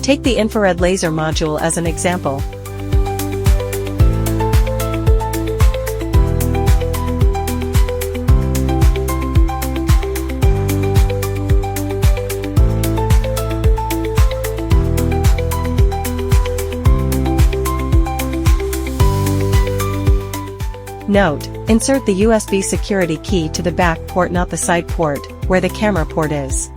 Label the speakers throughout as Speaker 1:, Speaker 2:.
Speaker 1: Take the infrared laser module as an example. Note: insert the USB security key to the back port, not the side port, where the camera port is.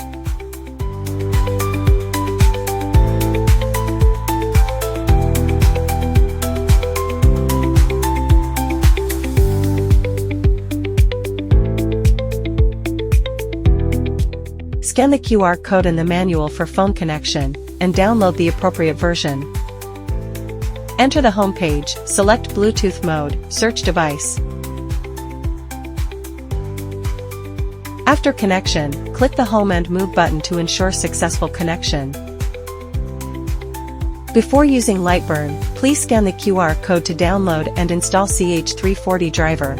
Speaker 1: Scan the QR code in the manual for phone connection, and download the appropriate version. Enter the home page, select Bluetooth mode, search device. After connection, click the Home and Move button to ensure successful connection. Before using Lightburn, please scan the QR code to download and install CH340 driver.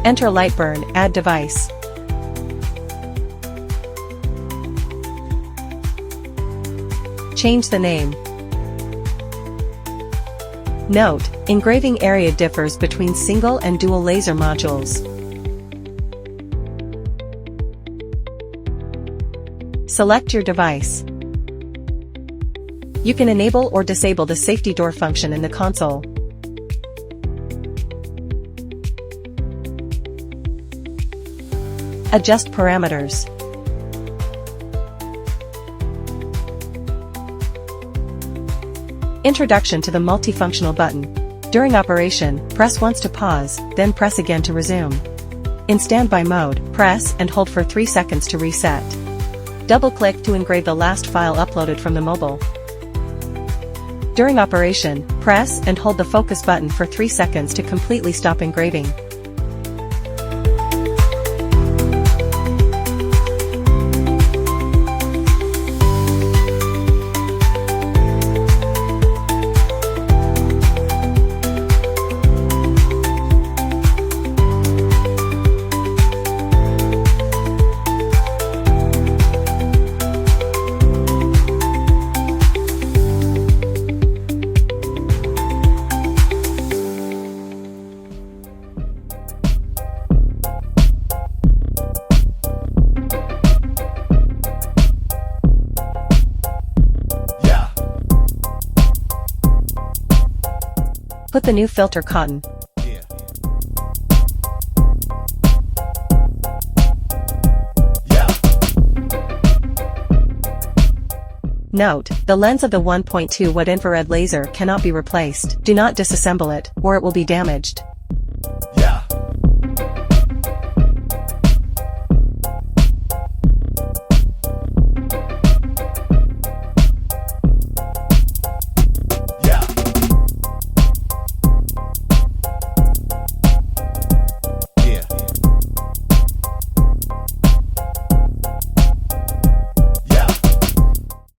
Speaker 1: Enter Lightburn, add device. Change the name. Note: engraving area differs between single and dual laser modules. Select your device. You can enable or disable the safety door function in the console. Adjust parameters. Introduction to the multifunctional button. During operation, press once to pause, then press again to resume. In standby mode, press and hold for 3 seconds to reset. Double-click to engrave the last file uploaded from the mobile. During operation, press and hold the focus button for 3 seconds to completely stop engraving. Put the new filter cotton. Note: the lens of the 1.2 watt infrared laser cannot be replaced. Do not disassemble it, or it will be damaged.